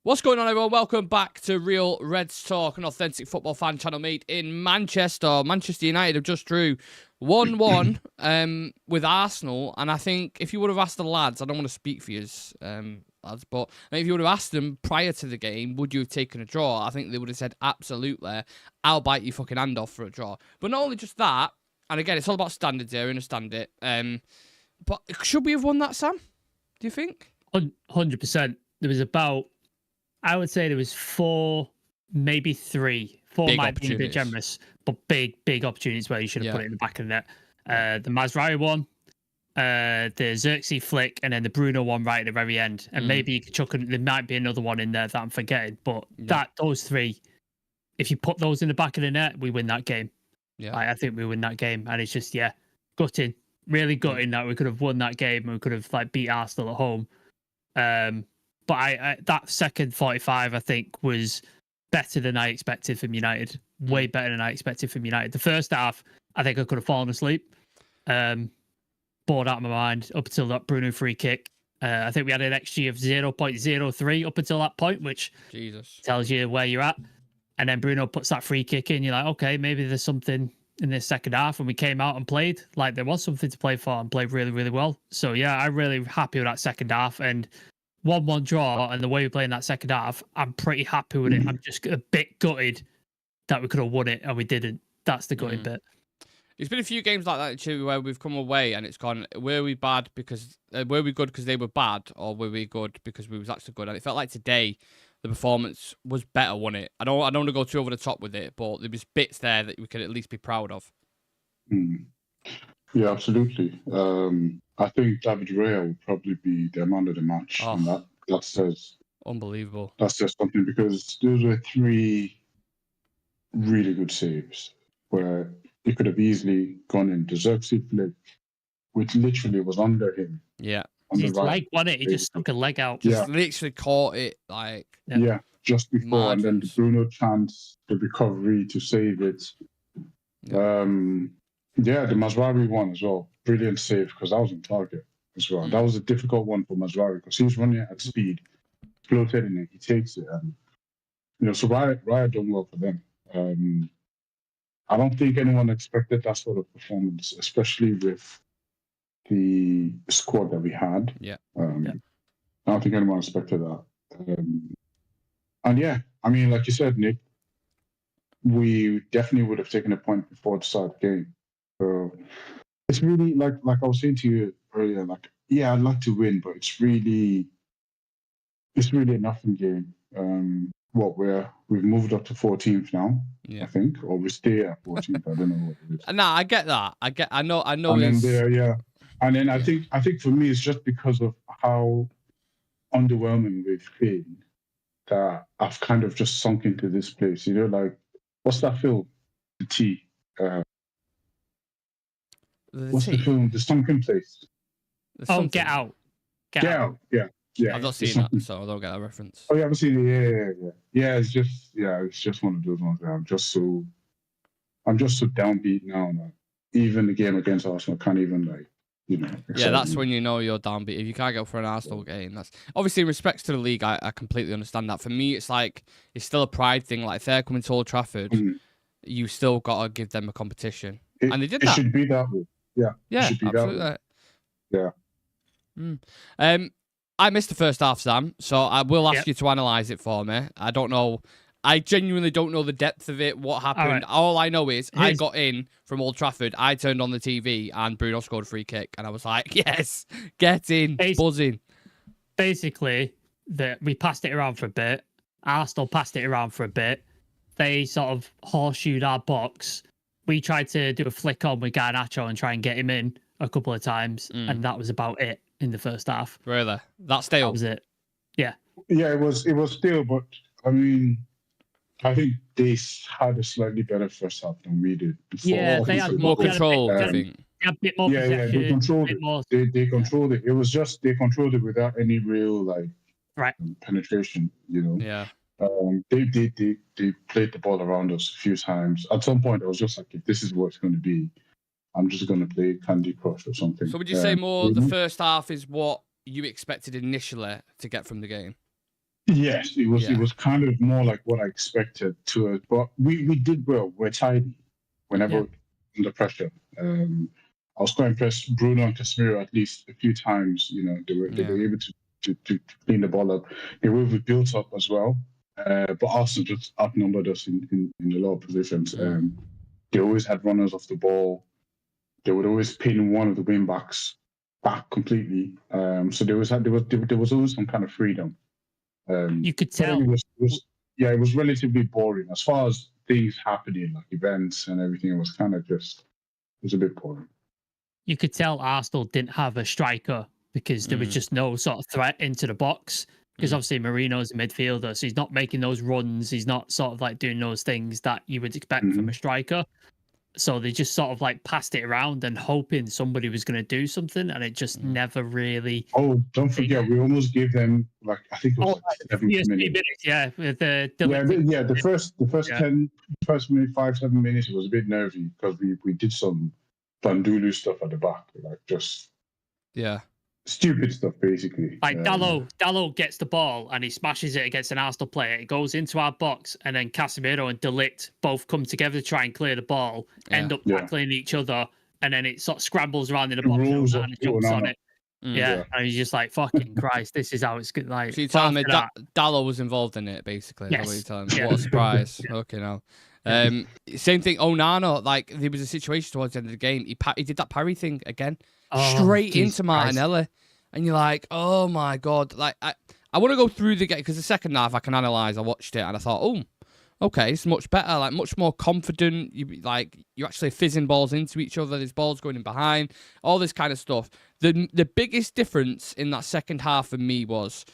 What's going on, everyone? Welcome back to Real Reds Talk, an authentic football fan channel made in Manchester. Manchester United have just drew 1-1 with Arsenal, and I think if you would have asked the lads, I don't want to speak for you, lads, but if you would have asked them prior to the game, would you have taken a draw? I think they would have said, absolutely, I'll bite your fucking hand off for a draw. But not only just that, and again, it's all about standards here, I understand it, but should we have won that, Sam? Do you think? 100%. There was about... I would say there was 4, maybe 3. 4 big might be a bit generous, but big opportunities where you should have put it in the back of the net. The Mazraoui one, the Xerxes flick, and then the Bruno one right at the very end. And maybe you could chuck there might be another one in there that I'm forgetting. But those 3, if you put those in the back of the net, we win that game. Yeah, I think we win that game. And it's just, gutting. Really gutting that we could have won that game and we could have beat Arsenal at home. But I that second 45, I think, was better than I expected from United. Way better than I expected from United. The first half, I think I could have fallen asleep. Bored out of my mind up until that free kick. I think we had an XG of 0.03 up until that point, which tells you where you're at. And then Bruno puts that free kick in. You're like, okay, maybe there's something in this second half. And we came out and played like there was something to play for and played really, really well. So, yeah, I'm really happy with that second half. And 1-1 draw, and the way we play in that second half, I'm pretty happy with it. I'm just a bit gutted that we could have won it and we didn't. That's the gutted bit. There's been a few games like that actually where we've come away and it's gone, were we good because they were bad, or were we good because we was actually good? And it felt like today the performance was better, wasn't it? I don't want to go too over the top with it, but there was bits there that we could at least be proud of. Yeah, absolutely. I think David Raya will probably be the man of the match, and that says unbelievable. That says something, because those were 3 really good saves where he could have easily gone in. The Xerxes flick, which literally was under him. Yeah, his leg won it. He just stuck a leg out. Just literally caught it, just before, and then the Bruno chance, the recovery to save it. The Mazraoui one as well. Brilliant save, because that was on target as well. That was a difficult one for Mazraoui because he was running at speed, floated in it, he takes it, and so Raya done well for them. I don't think anyone expected that sort of performance, especially with the squad that we had. I don't think anyone expected that. And like you said, Nick, we definitely would have taken a point before the start of the game. So it's really like I was saying to you earlier, I'd like to win, but it's really a nothing game. We've moved up to 14th now, I think, or we stay at 14th. I don't know what it is. Nah, I get that. I know. And then and then I think for me it's just because of how underwhelming we've been that I've kind of just sunk into this place. What's that film? The T. What's the film? The Sunken Place. Get Out. Get Out. Yeah. I've not seen that, so I don't get a reference. Oh, you haven't seen it? Yeah. It's just one of those ones where I'm just so downbeat now that even the game against Arsenal can't even Yeah, that's when you know you're downbeat. If you can't go for an Arsenal game, that's obviously respects to the league. I completely understand that. For me, it's still a pride thing. Like if they're coming to Old Trafford, you still got to give them a competition, and they did that. It should be that way. Yeah, it should be absolutely. That way. Yeah. I missed the first half, Sam, so I will ask you to analyse it for me. I don't know. I genuinely don't know the depth of it, what happened. All I know is I got in from Old Trafford, I turned on the TV, and Bruno scored a free kick, and I was like, yes, get in, buzzing. Basically, we passed it around for a bit. Arsenal passed it around for a bit. They sort of horseshoed our box. We tried to do a flick on with Garnacho and try and get him in a couple of times, and that was about it in the first half. Really? That's stale? That was it. Yeah. Yeah, it was stale, but I mean, I think they had a slightly better first half than we did. Yeah, they had more control, I think. They had a bit more possession. They controlled it. They controlled it. It was just they controlled it without any real penetration, Yeah. They played the ball around us a few times. At some point, I was just like, if this is what it's going to be, I'm just going to play Candy Crush or something. So would you say more the first half is what you expected initially to get from the game? Yes, it was. Yeah. It was kind of more like what I expected to it, but we did well. We're tidy whenever under pressure. I was quite impressed. Bruno and Casemiro at least a few times. They were able to clean the ball up. The way we built up as well. But Arsenal just outnumbered us in a lot of positions. They always had runners off the ball. They would always pin one of the wing backs back completely. So there was always some kind of freedom. You could tell. It was relatively boring as far as things happening, like events and everything. It was kind of it was a bit boring. You could tell Arsenal didn't have a striker because there was just no sort of threat into the box. Because obviously Marino's a midfielder, so he's not making those runs. He's not sort of like doing those things that you would expect from a striker. So they just sort of like passed it around and hoping somebody was going to do something, and it just never really. Oh, don't forget, we almost gave them I think it was 7 minutes. Yeah, with the first 5-7 minutes it was a bit nervy because we did some Bandulu stuff at the back, stupid stuff basically. Like Dallo gets the ball and he smashes it against an Arsenal player. It goes into our box, and then Casemiro and De Ligt both come together to try and clear the ball, end up tackling each other, and then it sort of scrambles around in the box and jumps on it. And he's just like, fucking Christ, this is how it's good. Like, so you're telling me Dallo was involved in it, basically? Yes. Is that what you're telling me? What a surprise. Okay, now. Same thing, Onana, like, there was a situation towards the end of the game. He did that parry thing again, straight into Martinelli. And you're like, oh my God. Like, I want to go through the game, because the second half I can analyse. I watched it and I thought, oh, okay, it's much better, like much more confident. You're actually fizzing balls into each other. There's balls going in behind, all this kind of stuff. The biggest difference in that second half for me was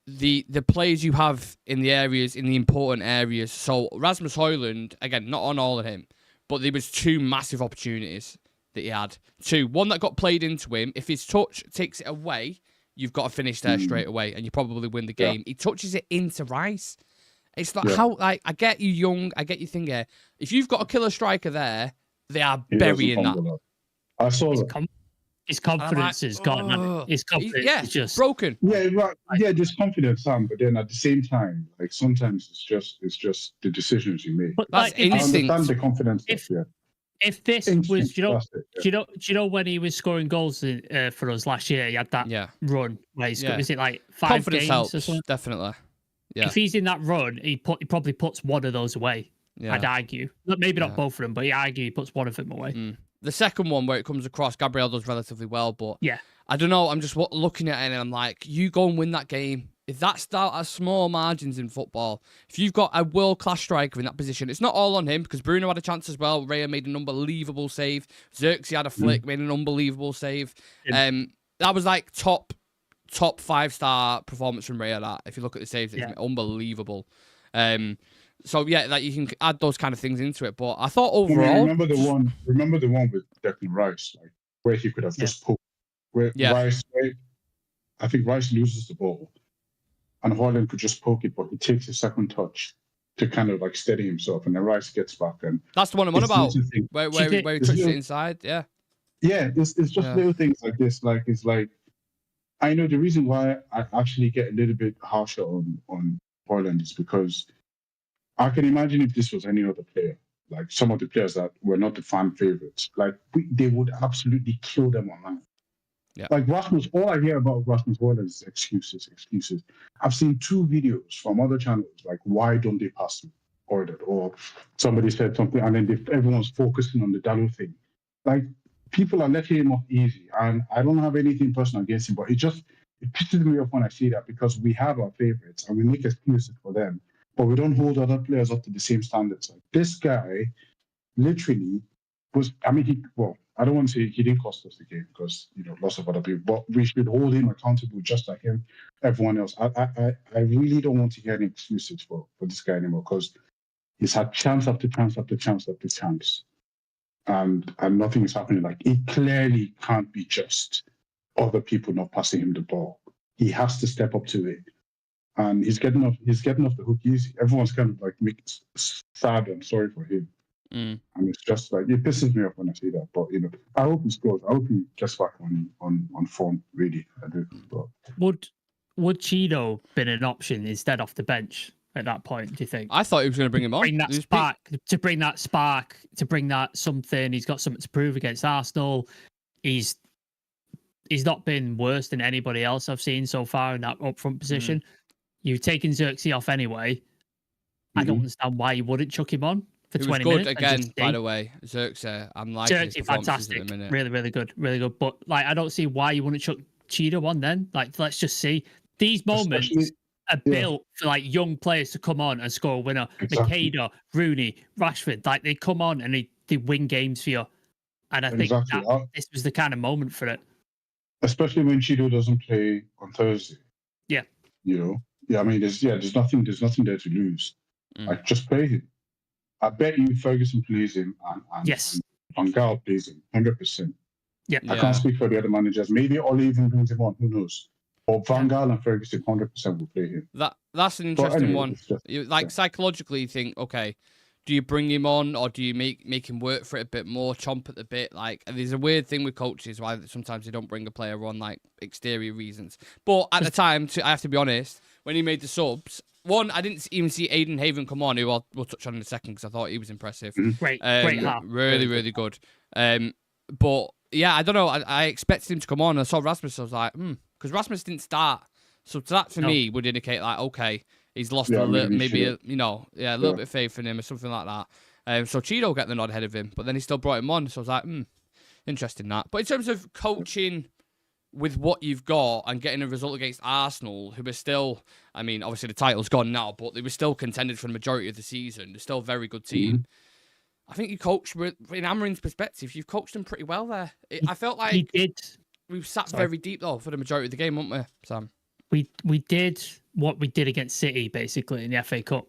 the players you have in the areas, in the important areas. So Rasmus Hojlund, again, not on all of him, but there was 2 massive opportunities that he had. 2, one that got played into him. If his touch takes it away, you've got to finish there straight away, and you probably win the game. He touches it into Rice. It's like how, like, I get you young, I get you thinking, if you've got a killer striker there, they are burying that. I saw that. His confidence is gone. Man. His confidence is just broken. Yeah, right. Yeah, there's confidence, Sam. But then at the same time, like sometimes it's just the decisions you make. But that's like, instinct. I understand the confidence. If this was, do you know when he was scoring goals for us last year? He had that run where he's was it like 5 confidence games helps, or something? definitely. Yeah. If he's in that run, he probably puts one of those away. Yeah. I'd argue. Maybe not both of them, but he puts one of them away. The second one where it comes across, Gabriel does relatively well, but yeah, I don't know. I'm just looking at it and I'm like, you go and win that game. If that's at small margins in football, if you've got a world-class striker in that position, it's not all on him, because Bruno had a chance as well. Raya made an unbelievable save. Xerxes had a flick, made an unbelievable save. That was like top 5-star performance from Raya. That, if you look at the saves, it's unbelievable. So yeah, like, you can add those kind of things into it. But I thought overall, remember the one with Declan Rice, like where he could have just poked. Rice, I think Rice loses the ball, and Hojlund could just poke it, but he takes a second touch to kind of like steady himself, and then Rice gets back. And that's the one I'm on about, where he touched it inside. Yeah, it's just little things like this. Like, it's like, I know the reason why I actually get a little bit harsher on Hojlund is because I can imagine if this was any other player, like some of the players that were not the fan favorites, like they would absolutely kill them online. Yeah. Like Rasmus, all I hear about Rasmus Hojlund is excuses. I've seen 2 videos from other channels, like, why don't they pass me Hojlund? Or somebody said something, and then everyone's focusing on the Dallo thing. Like, people are letting him off easy, and I don't have anything personal against him, but it pisses me off when I see that, because we have our favorites and we make excuses for them, but we don't hold other players up to the same standards. Like, this guy literally was, I don't want to say he didn't cost us the game, because, lots of other people, but we should hold him accountable just like everyone else. I really don't want to hear any excuses for this guy anymore, because he's had chance after chance after chance after chance, and nothing is happening. Like, it clearly can't be just other people not passing him the ball. He has to step up to it. And he's getting off the hook easy. Everyone's kind of like sad and sorry for him. And it's just like, it pisses me off when I see that. But I hope he scores. I hope he gets back on form. Really, I do. But would Cheeto been an option instead off the bench at that point? Do you think? I thought he was going to bring him on. Bring that spark, to bring that something. He's got something to prove against Arsenal. He's not been worse than anybody else I've seen so far in that up front position. You've taken Xerxes off anyway. I don't understand why you wouldn't chuck him on for 20 minutes. Again, by the way, Xerxes. I'm liking his performances fantastic. at the minute. Really, really good. Really good. But like, I don't see why you wouldn't chuck Cheeto on then. Like, let's just see. These moments are built for like young players to come on and score a winner. Exactly. Makeda, Rooney, Rashford, like they come on and they win games for you. And I think this was the kind of moment for it. Especially when Cheeto doesn't play on Thursday. Yeah. You know? Yeah, I mean, there's nothing there to lose. Like, just play him. I bet you Ferguson plays him and Van Gaal plays him 100%. Yeah. I can't speak for the other managers. Maybe Oli even brings him on. Who knows? But Van Gaal and Ferguson 100% will play him. That's an interesting one. Psychologically, you think, okay, do you bring him on or do you make him work for it a bit more, chomp at the bit? Like, there's a weird thing with coaches why sometimes they don't bring a player on, like exterior reasons. But at the time, I have to be honest, when he made the subs, one, I didn't even see Aiden Haven come on, who we'll touch on in a second because I thought he was impressive. Great really good. But yeah, I don't know. I expected him to come on. I saw Rasmus. I was like, because Rasmus didn't start. So that for me would indicate like, okay, he's lost a little, a little bit of faith in him or something like that. So Cheeto got the nod ahead of him, but then he still brought him on. So I was like, interesting that. But in terms of coaching with what you've got and getting a result against Arsenal, who are still, I mean, obviously the title's gone now, but they were still contended for the majority of the season. They're still a very good team. I think you coached, in Amarin's perspective, you've coached them pretty well there. I felt like we've sat very deep, though, for the majority of the game, haven't we, Sam? We did what we did against City, basically, in the FA Cup.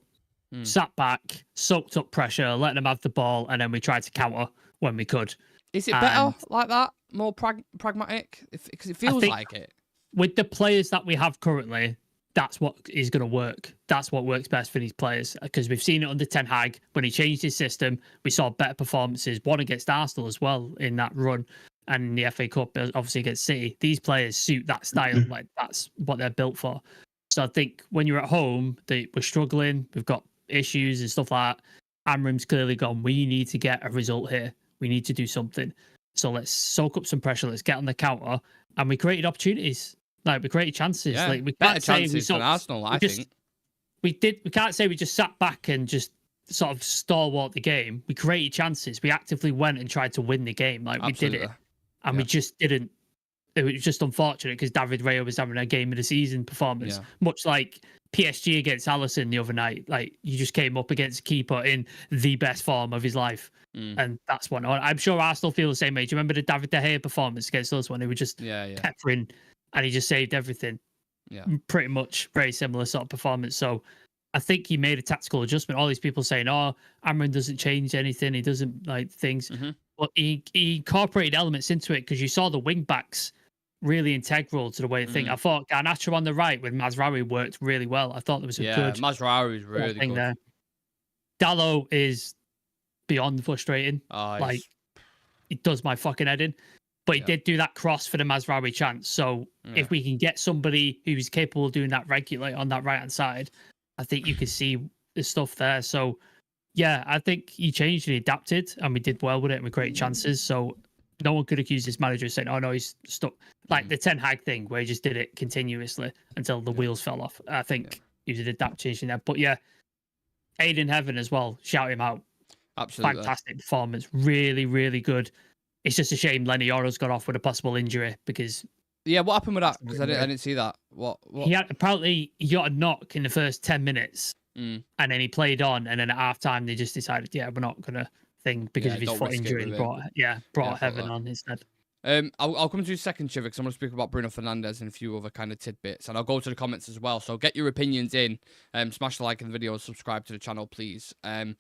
Sat back, soaked up pressure, let them have the ball, and then we tried to counter when we could. Is it better like that? More pragmatic? Because it feels like it. With the players that we have currently, that's what is going to work. That's what works best for these players. Because we've seen it under Ten Hag. When he changed his system, we saw better performances. One against Arsenal as well in that run. And in the FA Cup, obviously against City. These players suit that style. Like, that's what they're built for. So I think when you're at home, we're struggling. We've got issues and stuff like that. Amram's clearly gone, we need to get a result here. We need to do something. So let's soak up some pressure. Let's get on the counter. And we created opportunities. Like, we created chances. Yeah, like, we better chances than Arsenal, I think. We can't say we just sat back and just sort of stalwart the game. We created chances. We actively went and tried to win the game. Like, Absolutely. we did it. And we just didn't. It was just unfortunate because David Raya was having a game of the season performance, much like PSG against Alisson the other night. Like, you just came up against a keeper in the best form of his life. And that's one. I'm sure Arsenal feel the same way. Do you remember the David De Gea performance against us when he was just peppering and he just saved everything? Yeah. Pretty much very similar sort of performance. So I think he made a tactical adjustment. All these people saying, Amran doesn't change anything. He doesn't like things. But he incorporated elements into it because you saw the wing backs really integral to the way they think. I thought Garnacho on the right with Mazraoui worked really well. I thought there was a good Mazraoui is really thing good. There. Dalot is beyond frustrating. Like, it does my fucking head in. But he did do that cross for the Mazraoui chance. So if we can get somebody who's capable of doing that regularly on that right-hand side, I think you can see the stuff there. So, yeah, I think he changed and he adapted, and we did well with it, and we created chances. So no one could accuse this manager of saying, oh, no, he's stuck. Like the Ten Hag thing, where he just did it continuously until the wheels fell off. I think he was an adaptation there. But, yeah, Aiden Heaven as well. Shout him out. Absolutely. Fantastic performance. Really, really good. It's just a shame Lenny Yoro's got off with a possible injury because... Yeah, what happened with that? Because I didn't see that. What? He got a knock in the first 10 minutes and then he played on, and then at half-time they just decided, we're not going to thing because of his foot injury. And brought Heaven on instead. I'll come to your second, Shiva, because I'm going to speak about Bruno Fernandez and a few other kind of tidbits, and I'll go to the comments as well. So get your opinions in. Smash the like in the video and subscribe to the channel, please. I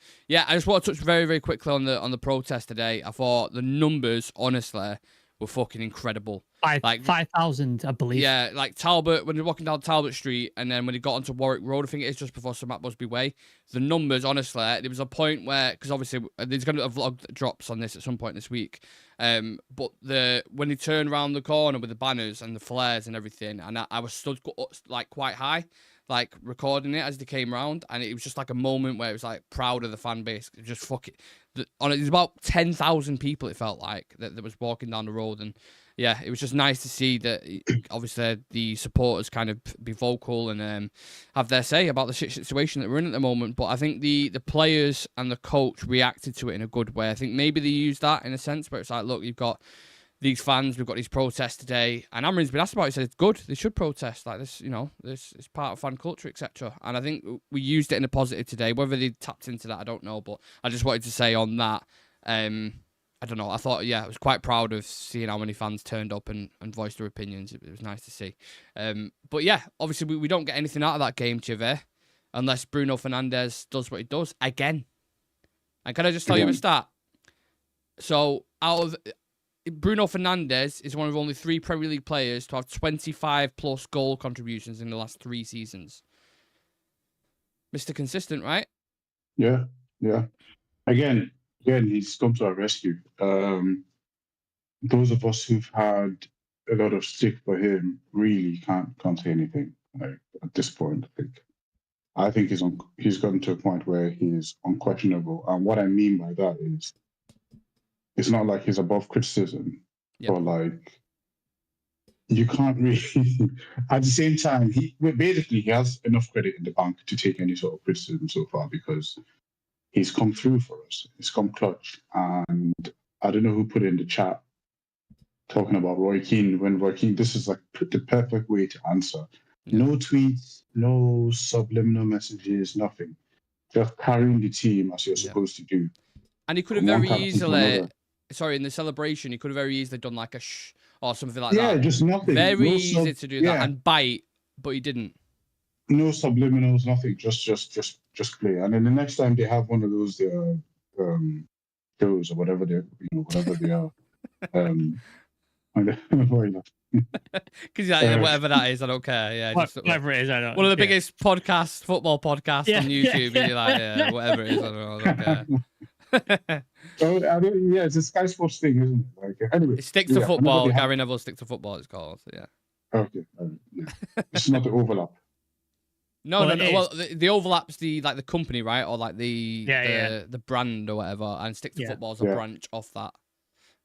just want to touch very, very quickly on the protest today. I thought the numbers, honestly, were fucking incredible. Like 5,000, I believe. Yeah, like Talbot, when you're walking down Talbot Street, and then when he got onto Warwick Road, I think it is just before St Matt Busby Way, the numbers, honestly, there was a point where, because obviously there's going to be a vlog that drops on this at some point this week, but when he turned around the corner with the banners and the flares and everything, and I was stood like quite high, like recording it as they came round, and it was just like a moment where it was like proud of the fan base. Just fuck it. There's about 10,000 people, it felt like, that was walking down the road, and yeah, it was just nice to see that obviously the supporters kind of be vocal and have their say about the shit situation that we're in at the moment. But I think the players and the coach reacted to it in a good way. I think maybe they used that in a sense, but it's like, look, you've got these fans, we've got these protests today, and Amarin's been asked about it. He said it's good, they should protest like this, this is part of fan culture, etc. And I think we used it in a positive today. Whether they tapped into that, I don't know, but I just wanted to say on that, I don't know, I thought, I was quite proud of seeing how many fans turned up and voiced their opinions. It was nice to see. But yeah, obviously we don't get anything out of that game, Civir, unless Bruno Fernandez does what he does again. And can I just tell you a stat? So Bruno Fernandez is one of only 3 Premier League players to have 25-plus goal contributions in the last 3 seasons. Mr. Consistent, right? Yeah. Again, he's come to our rescue. Those of us who've had a lot of stick for him really can't say anything at this point. I think he's gotten to a point where he's unquestionable. And what I mean by that is, it's not like he's above criticism, but like you can't really. At the same time, he has enough credit in the bank to take any sort of criticism so far, because he's come through for us. He's come clutch. And I don't know who put it in the chat talking about Roy Keane. When Roy Keane, this is like the perfect way to answer. No tweets, no subliminal messages, nothing. Just carrying the team as you're supposed to do. And he could have very easily, in the celebration, he could have very easily done like a shh or something like that. Yeah, just nothing. Very easy to do that and bite, but he didn't. No subliminals, nothing. Just play. And then the next time they have one of those shows or whatever they are. Because whatever that is, I don't care. Yeah, whatever it is, I don't. One of the biggest football podcasts on YouTube. And you're like, whatever it is, I don't care. It's a Sky Sports thing, isn't it? Like, anyway, it sticks to football. Gary Neville sticks to football. It's called. So, yeah. Okay. It's not the overlap. No. Well, the overlap's the company, right, or like the brand or whatever, and stick to football's a branch off that,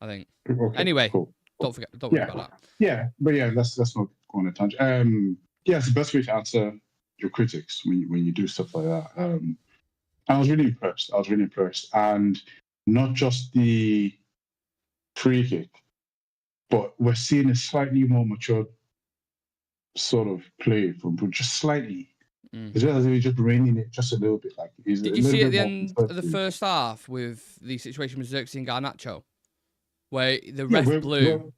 I think. Okay, anyway, cool. don't worry about that. Yeah, but let's not go on a tangent. It's the best way to answer your critics when you do stuff like that. I was really impressed. And not just the free kick, but we're seeing a slightly more mature sort of play from Bruno, just slightly. It's just as if he's just reining it just a little bit. Like, did you see at the end of the first half with the situation with Xerxes and Garnacho, where the ref blew?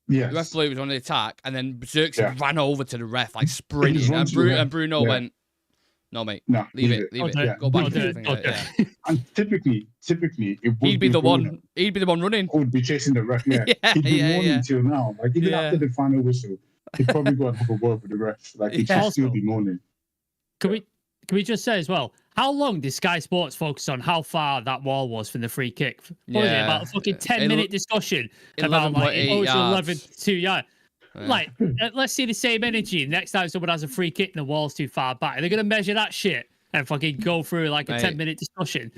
Yes. The ref blew was on the attack, and then Xerxes ran over to the ref like sprinting, and Bruno went, "No, mate, leave it. Go back to it." And typically, it would he'd be the one running. Would be chasing the ref. Yeah, he'd be moaning until now. Like, even after the final whistle, he'd probably go and have a word with the ref. Like, he'd still be moaning. Can we just say as well, how long did Sky Sports focus on how far that wall was from the free kick? What was it, about a fucking 10-minute discussion about like it was 11 to 2 yards? Like, let's see the same energy next time someone has a free kick and the wall's too far back. They're gonna measure that shit and fucking go through like a 10-minute discussion.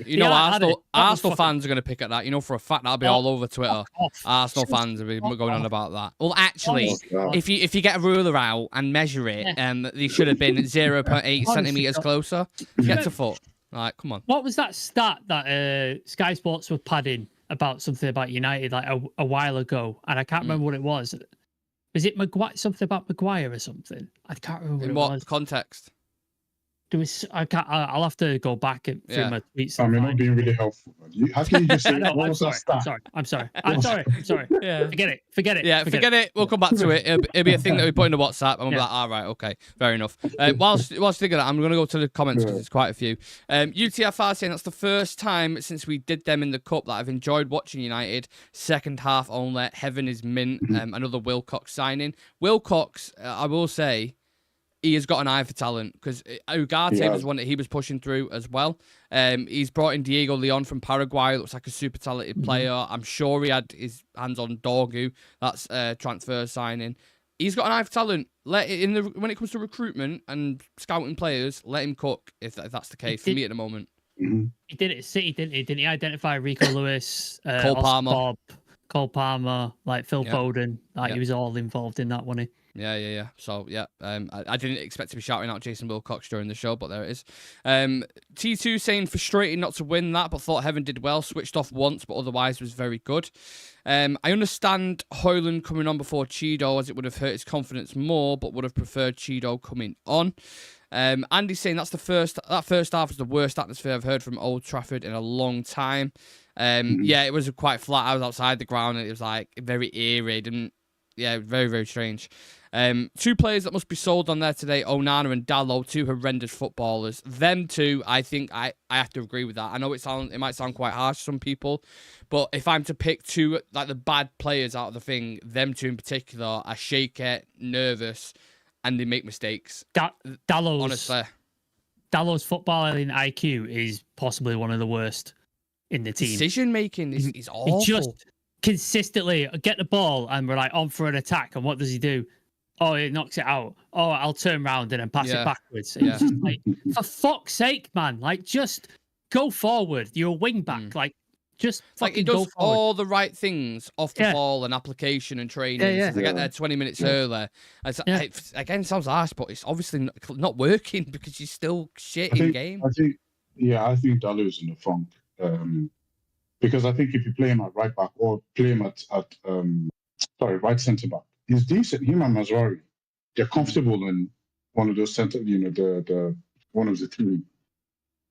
Arsenal fans are going to pick at that. For a fact that'll be all over Twitter. Arsenal fans will be going on about that. Well, actually, if you get a ruler out and measure it, they should have been 0.8 centimeters closer. Get to foot. Like, come on. What was that stat that Sky Sports were padding about something about United like a while ago? And I can't remember what it was. Was it something about Maguire or something? I can't remember what it was. In what context? I'll have to go back through my tweets. I'm not being really helpful. How can you just say, I'm sorry. Yeah. Forget it. Yeah, forget it. We'll come back to it. It'll be a thing that we put in the WhatsApp, and we'll be like, all right, okay, fair enough. Whilst thinking that, I'm going to go to the comments because there's quite a few. UTFR saying that's the first time since we did them in the Cup that I've enjoyed watching United. Second half only. Heaven is mint. Another Wilcox signing. Wilcox, I will say, he has got an eye for talent because Ugarte was one that he was pushing through as well. He's brought in Diego Leon from Paraguay. Looks like a super talented player. I'm sure he had his hands on Dorgu. That's a transfer signing. He's got an eye for talent. When it comes to recruitment and scouting players, let him cook if that's the case for me at the moment. He did it at City, didn't he? Didn't he identify Rico Lewis, Cole Palmer, Bob, Cole Palmer, like Phil Foden? He was all involved in that, wasn't he? Yeah. So, I didn't expect to be shouting out Jason Wilcox during the show, but there it is. T2 saying frustrating not to win that, but thought Heaven did well. Switched off once, but otherwise was very good. I understand Hojlund coming on before Chido, as it would have hurt his confidence more, but would have preferred Chido coming on. Andy's saying that first half was the worst atmosphere I've heard from Old Trafford in a long time. It was quite flat. I was outside the ground, and it was like very eerie. Very, very strange. Two players that must be sold on there today, Onana and Dalot, two horrendous footballers. Them two, I think I have to agree with that. I know it might sound quite harsh to some people, but if I'm to pick two, like the bad players out of the thing, them two in particular are shaky, nervous, and they make mistakes. Honestly. Dalot's footballing IQ is possibly one of the worst in the team. Decision making is awful. He just consistently get the ball and we're like on for an attack, and what does he do? Oh, he knocks it out. Oh, I'll turn around and then pass it backwards. It's just like, for fuck's sake, man! Like, just go forward. You're a wing back. Like, just fucking go forward. He does all the right things off the ball and application and training. To get there 20 minutes earlier. Again, it sounds harsh, but it's obviously not working because you're still shit in game. I think Dalot's in the funk. Because I think if you play him at right back or play him at right centre back, he's decent. Him and Mazraoui, they're comfortable in one of those centre, the one of the three.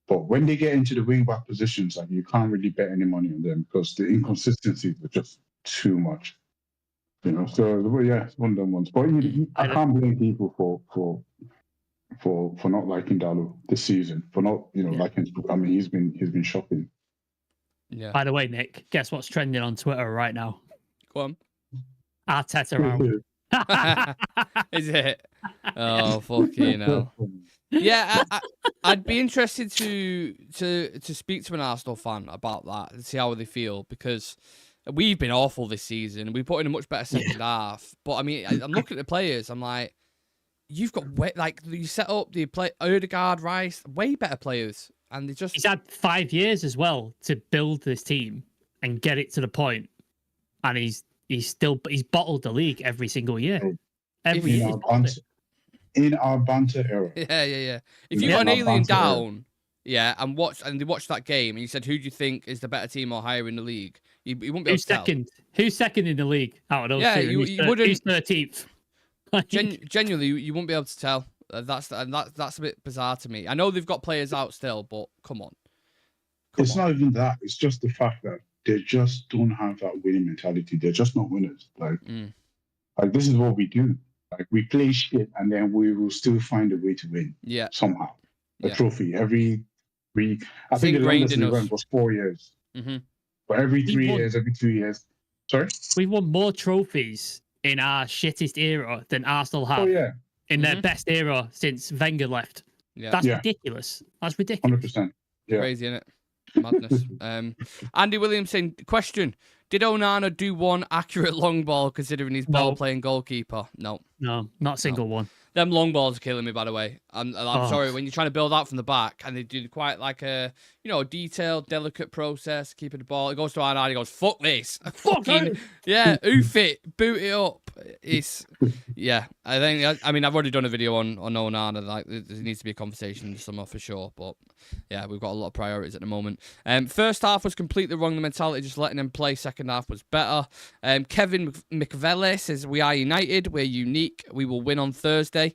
But when they get into the wing back positions, like, you can't really bet any money on them because the inconsistencies are just too much. So it's one of them ones. But I can't blame people for not liking Dalot this season, for not liking. I mean, he's been shocking. Yeah. By the way, Nick, guess what's trending on Twitter right now? Go on. Arteta out. Is it? Oh, fucking hell. Yeah, I'd be interested to speak to an Arsenal fan about that and see how they feel, because we've been awful this season. We put in a much better second half. But I mean, I'm looking at the players. I'm like, you've got you set up, you play Odegaard, Rice, way better players. And he's had 5 years as well to build this team and get it to the point, and he's bottled the league every single year. Every year. In our banter era. Yeah. If you got an alien down, and they watched that game, and you said, who do you think is the better team or higher in the league? You wouldn't be able to tell. Who's second in the league out of those two? You wouldn't. Who's 13th? Genuinely, you wouldn't be able to tell. That's a bit bizarre to me. I know they've got players out still, but come on. It's not even that. It's just the fact that they just don't have that winning mentality. They're just not winners. Like this is what we do. Like, we play shit, and then we will still find a way to win. Yeah. Somehow. A trophy every week. I think the longest we went was 4 years. Mm-hmm. But every 3 years, every 2 years. Sorry? We've won more trophies in our shittest era than Arsenal have. Oh, yeah. In their best era since Wenger left. Yeah. That's ridiculous. That's ridiculous. 100%. Yeah. Crazy, isn't it? Madness. Andy Williamson, question. Did Onana do one accurate long ball considering he's ball-playing goalkeeper? No. No, not a single one. Them long balls are killing me, by the way. I'm sorry, when you're trying to build out from the back, and they do quite like a detailed, delicate process, keeping the ball. It goes to Onana, he goes, fuck this. Fucking, oof it, boot it up. It's, I mean, I've already done a video on Onana. Like, there needs to be a conversation this summer for sure, but yeah, we've got a lot of priorities at the moment. First half was completely wrong, the mentality, just letting them play. Second half was better. Kevin McVelle says, we are united, we're unique, we will win on Thursday.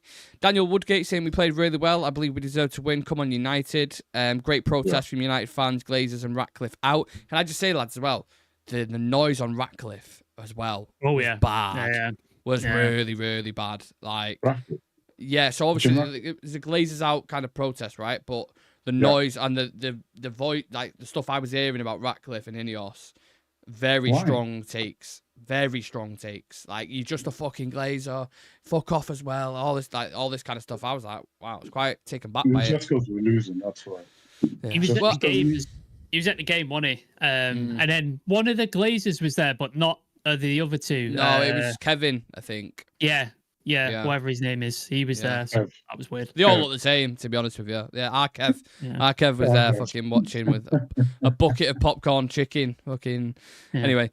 Daniel Woodgate saying we played played really well. I believe we deserve to win. Come on, United. Great protest from United fans, Glazers, and Ratcliffe out. Can I just say, lads, as well, the noise on Ratcliffe as well was bad. Was really, really bad. Like, yeah, so obviously the Glazers out kind of protest, right? But the noise and the voice, like the stuff I was hearing about Ratcliffe and Ineos, very strong takes. Very strong takes. Like, you're just a fucking Glazer. Fuck off as well. All this kind of stuff. I was like, wow, I was quite taken back by it. Just because we're losing, that's why. Yeah. He was at the game, wasn't he? And then one of the Glazers was there, but not the other two. No, it was Kevin, I think. Yeah, whoever his name is. He was there. So that was weird. They all look the same, to be honest with you. Yeah, our Kev was there fucking watching with a bucket of popcorn chicken. Fucking. Anyway,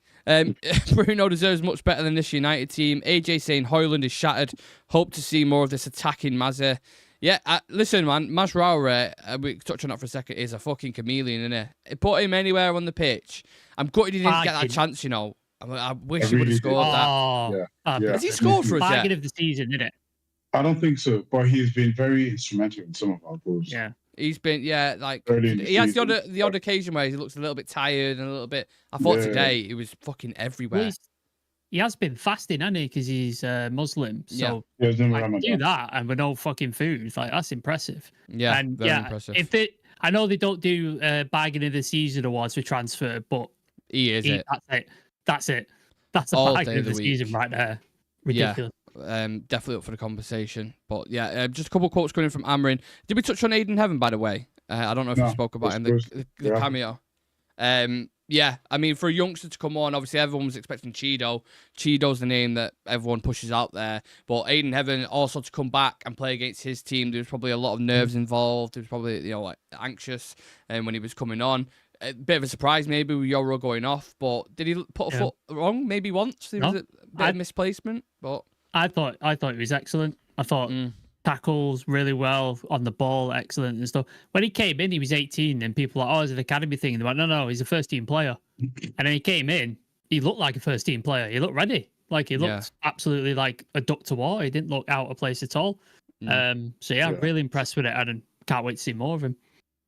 Bruno deserves much better than this United team. AJ saying Hojlund is shattered. Hope to see more of this attacking Mazza. Yeah, listen, man. Mazraoui, we touch on that for a second, is a fucking chameleon, isn't it? Put him anywhere on the pitch. I'm gutted he didn't get that chance, you know. I wish he would have scored that. Has he scored for us yet? Bargain of the season, isn't it? I don't think so, but he's been very instrumental in some of our goals. Yeah. He's been, like, he has the odd occasion where he looks a little bit tired and a little bit. I thought today he was fucking everywhere. Well, he has been fasting, hasn't he? Because he's Muslim. So do that and with no fucking food. Like, that's impressive. Yeah, and very impressive. I know they don't do bargain of the season awards for transfer, but he is it. That's it. That's the bargain of the season right there. Ridiculous. Yeah, definitely up for the conversation. But yeah, just a couple of quotes coming from Amrin. Did we touch on Aiden Heaven, by the way? I don't know if we spoke about him, the cameo. Yeah, I mean, for a youngster to come on, obviously everyone was expecting Cheeto. Cheeto's the name that everyone pushes out there. But Aiden Heaven also to come back and play against his team, there was probably a lot of nerves involved. He was probably, like, anxious when he was coming on. A bit of a surprise maybe with Yoro going off, but did he put a foot wrong maybe once? There was a bit of misplacement, but I thought it was excellent. I thought tackles really well on the ball, excellent and stuff. When he came in, he was 18, and people were like, "Oh, it's an academy thing." And they went, "No, he's a first team player." And then he came in, he looked like a first team player. He looked ready, like he looked absolutely like a duck to water. He didn't look out of place at all. Really impressed with it, and can't wait to see more of him.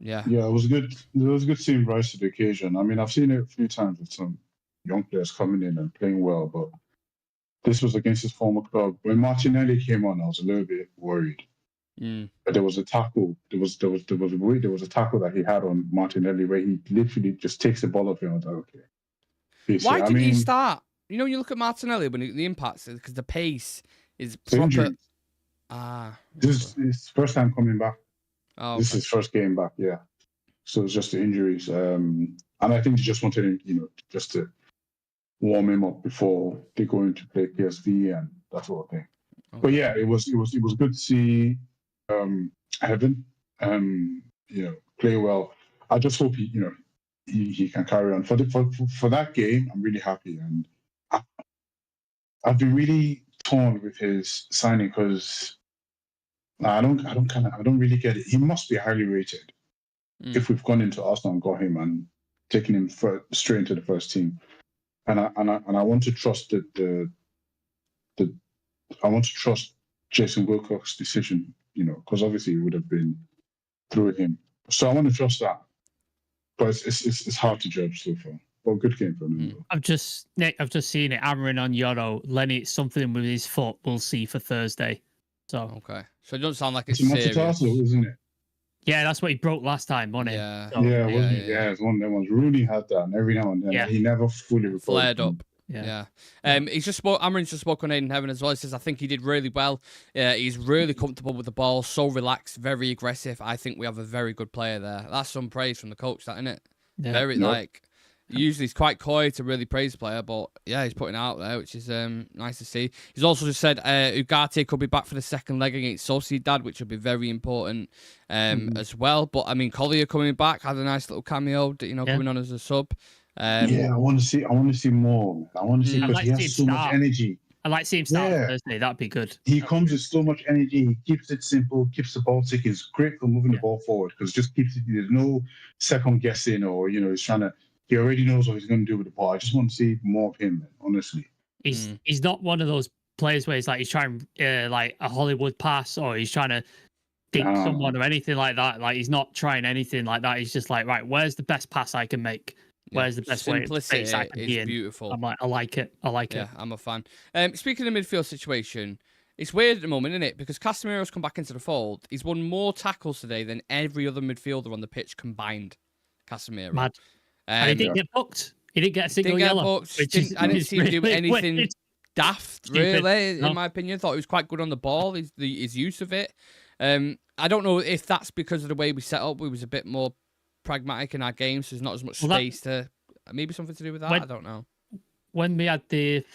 Yeah, it was good. It was good seeing rise to the occasion. I mean, I've seen it a few times with some young players coming in and playing well, but this was against his former club. When Martinelli came on, I was a little bit worried. But there was a tackle. There was a tackle that he had on Martinelli where he literally just takes the ball off him. I was like, okay. Why did he start? You know, when you look at Martinelli when the impacts, because the pace is proper. Injuries. This is his first time coming back. Oh, this is his first game back, So it's just the injuries. And I think they just wanted him, just to warm him up before they go into play PSV and that sort of thing. Okay. But yeah, it was good to see Heaven play well. I just hope he can carry on. For that game, I'm really happy, and I've been really torn with his signing because I don't really get it. He must be highly rated if we've gone into Arsenal and got him and taken him straight into the first team. And I want to trust I want to trust Jason Wilcox's decision, because obviously it would have been through him. So I want to trust that. But it's hard to judge so far. Well, good game for him. I've just seen it. Hammering on Yoro. Lenny, something with his foot. We'll see for Thursday. So okay. So it doesn't sound like it's serious. Isn't it? Yeah, that's what he broke last time, wasn't it? Yeah. So, it's one of them ones. Rooney had that, and every now and then he never fully recovered. Flared up. Yeah. He's just spoke. Amarin's just spoke on Aiden Heaven as well. He says, I think he did really well. He's really comfortable with the ball, so relaxed, very aggressive. I think we have a very good player there. That's some praise from the coach, that, isn't it? Yeah. Usually he's quite coy to really praise the player, but yeah, he's putting it out there, which is nice to see. He's also just said Ugarte could be back for the second leg against Sociedad, which will be very important as well. But I mean, Collier coming back had a nice little cameo, coming on as a sub. I want to see more. I want to see because he has so much energy. I'd like to see him start on Thursday. That'd be good. He comes with so much energy. He keeps it simple, keeps the ball ticking. It's great for moving the ball forward because it just keeps it. There's no second guessing or he's trying to. He already knows what he's going to do with the ball. I just want to see more of him, honestly. He's not one of those players where he's trying like a Hollywood pass or he's trying to dink Ah. someone or anything like that. Like he's not trying anything like that. He's just like, right, where's the best pass I can make? Where's the best way space I can is be in? beautiful. I'm like, I like it. I like Yeah, it. I'm a fan. Speaking of the midfield situation, it's weird at the moment, isn't it? Because Casemiro's come back into the fold. He's won more tackles today than every other midfielder on the pitch combined. Casemiro. Mad. And he didn't get booked. He didn't get a single yellow. I didn't see him do anything weird. daft, Stupid. really, No. in my opinion. Thought he was quite good on the ball, his use of it. I don't know if that's because of the way we set up. We was a bit more pragmatic in our games, so there's not as much space to... Maybe something to do with that? I don't know. When we had the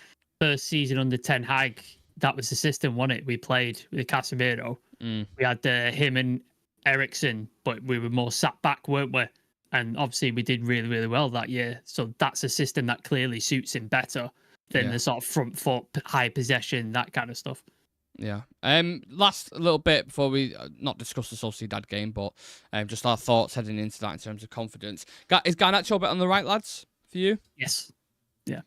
first season under Ten Hag, that was the system, wasn't it? We played with Casemiro. We had him and Eriksen, but we were more sat back, weren't we? And obviously we did really, really well that year. So that's a system that clearly suits him better than the sort of front foot, high possession, that kind of stuff. Yeah. Last little bit before we not discuss the Sociedad game, but just our thoughts heading into that in terms of confidence. Is Garnacho better on the right, lads, for you? Yes. Yeah.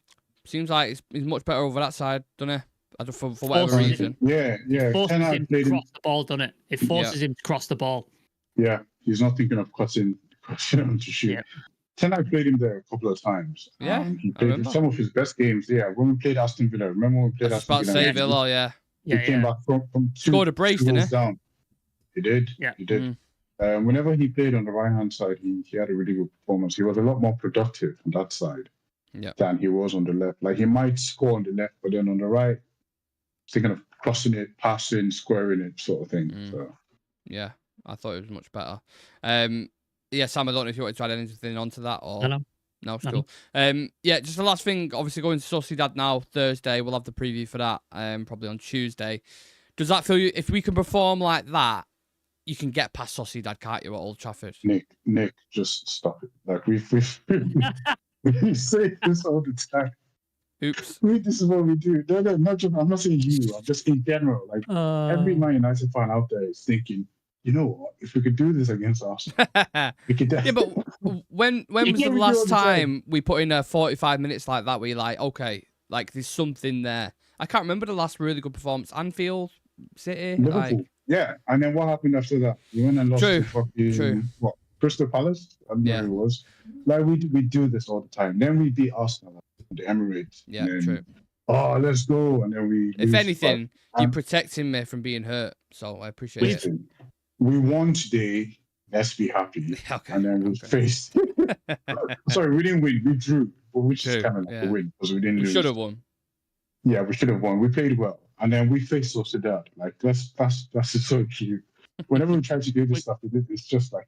Seems like he's much better over that side, doesn't he? For whatever reason. Yeah. It forces Ten Hag him to played him. cross the ball, doesn't it? It forces him to cross the ball. Yeah, he's not thinking of cutting to shoot. Yeah. Ten Hag played him there a couple of times. Yeah, he played some of his best games. Yeah, when we played Aston Villa. Remember when we played Aston Villa? Say Villa, yeah. He came back from scored a brace, didn't he? Down. He did. Yeah, he did. Whenever he played on the right hand side, he had a really good performance. He was a lot more productive on that side than he was on the left. Like he might score on the left, but then on the right, thinking of crossing it, passing, squaring it, sort of thing. So yeah, I thought it was much better. Yeah, Sam, I don't know if you wanted to add anything onto that or no, it's cool. Yeah, just the last thing. Obviously, going to Sociedad now Thursday. We'll have the preview for that. Probably on Tuesday. Does that feel you? If we can perform like that, you can get past Sociedad, can't you, at Old Trafford? Nick, just stop it. Like we say this all the time. Oops. This is what we do. No, not just, I'm not saying you. I'm just in general. Like every Man United fan out there is thinking, you know what? If we could do this against Arsenal, we could. Yeah, but when was the last time we put in 45 minutes like that? Where you're like, okay, like there's something there. I can't remember the last really good performance. Anfield, City, Liverpool. Yeah, and then what happened after that? We went and lost to fucking what? Crystal Palace. I don't know who it was. Like we do this all the time. Then we beat Arsenal at the Emirates. Yeah, then, true. Oh, let's go! And then we. If anything, you're protecting me from being hurt, so I appreciate it. We won today. Let's be happy. Okay. And then we faced. Sorry, we didn't win. We drew, which is kind of like a win because we didn't lose. We should have won. Yeah, we should have won. We played well, and then we faced Sociedad. Like that's so cute. Whenever we try to do this stuff, it's just like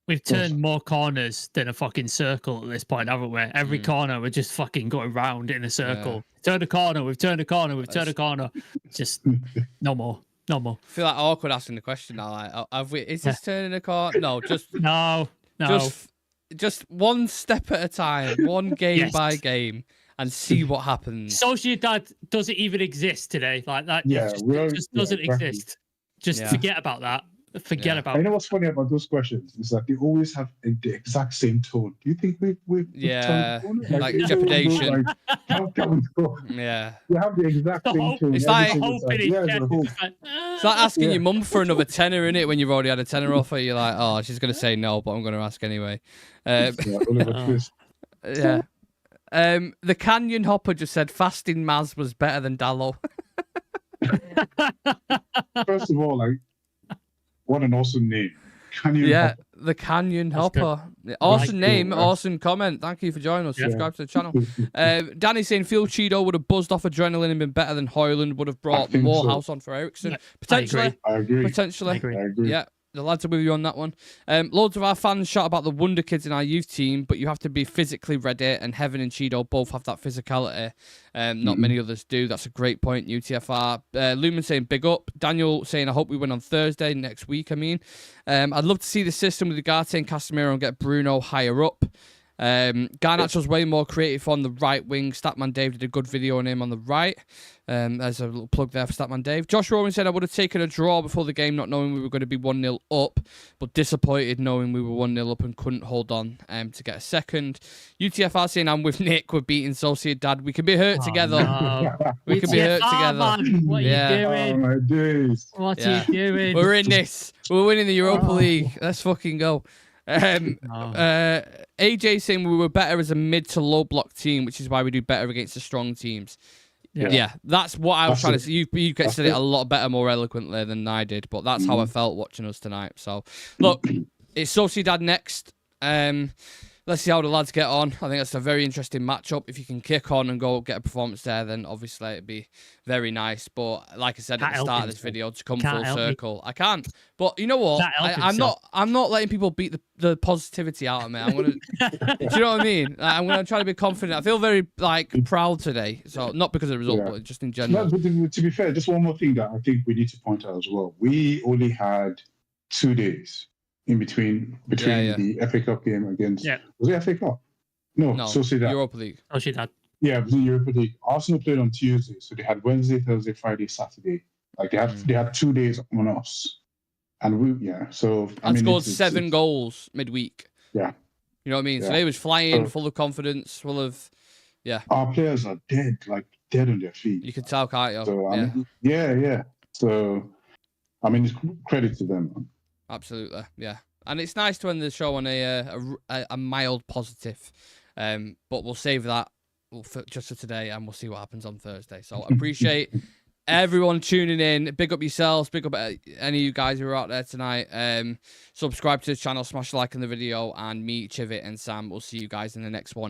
We've turned more corners than a fucking circle at this point, haven't we? Every corner, we're just fucking going round in a circle. Turn a corner, we've turned a corner, we've turned a corner. Just no more. I feel like awkward asking the question now. Like, have we? Is this turning a corner? No, just no. Just one step at a time, one game by game, and see what happens. Sociedad doesn't even exist today. Like that. Yeah, it just doesn't exist. Just forget about that. Forget about. You know what's funny about those questions is that they always have the exact same tone. Do you think we like trepidation? Like, how can we go? Yeah, you have the exact same tone. It's like it's like asking your mum for another tenner, innit? When you've already had a tenner offer, you're like, oh, she's gonna say no, but I'm gonna ask anyway. The Canyon Hopper just said fasting Maz was better than Dallo. First of all, like. What an awesome name. Hopper. The Canyon Hopper. Awesome name, awesome comment. Thank you for joining us. Subscribe to the channel. Danny saying Phil Cheeto would have buzzed off adrenaline and been better than Hojlund, would have brought more house on for Eriksen. Potentially. I agree. Potentially. I agree. Yeah. The lads are with you on that one. Loads of our fans shout about the wonder kids in our youth team, but you have to be physically ready, and Heaven and Cheeto both have that physicality. Not many others do. That's a great point, UTFR. Lumen saying big up. Daniel saying I hope we win on Thursday next week, I'd love to see the system with Ugarte and Casemiro and get Bruno higher up. Garnacho's way more creative on the right wing. Statman Dave did a good video on him on the right. There's a little plug there for Statman Dave. Josh Rowan said, I would have taken a draw before the game, not knowing we were going to be 1-0 up, but disappointed knowing we were 1-0 up and couldn't hold on to get a second. UTFR saying, I'm with Nick. We're beating Sociedad. We can be hurt together. No. We can be hurt together. Man, what are you doing? Oh my days. What are you doing? We're in this. We're winning the Europa League. Let's fucking go. AJ saying we were better as a mid to low block team, which is why we do better against the strong teams. Yeah, that's what I was trying to say. You said it a lot better, more eloquently than I did, but that's how I felt watching us tonight. So, look, it's Sociedad next. Let's see how the lads get on. I think that's a very interesting matchup. If you can kick on and go get a performance there, then obviously it'd be very nice. But like I said at the start of this video, to come full circle, I can't. But you know what? I'm not letting people beat the positivity out of me. I'm gonna. Do you know what I mean? I'm gonna try to be confident. I feel very proud today. So not because of the result, but just in general. No, but to be fair, just one more thing that I think we need to point out as well. We only had 2 days in between the FA Cup game against was it FA Cup? No, Sociedad. Europa League. Sociedad. Yeah, it was in Europa League. Arsenal played on Tuesday, so they had Wednesday, Thursday, Friday, Saturday. Like they had 2 days on us, and scored 7 goals midweek. Yeah, you know what I mean. So they was flying, full of confidence, full of Our players are dead on their feet. You can tell, can't you? So, yeah. So, I mean, it's credit to them, man. Absolutely, yeah. And it's nice to end the show on a mild positive. But we'll save that just for today, and we'll see what happens on Thursday. So I appreciate everyone tuning in. Big up yourselves. Big up any of you guys who are out there tonight. Subscribe to the channel, smash a like on the video, and me, Civir, and Sam. We'll see you guys in the next one.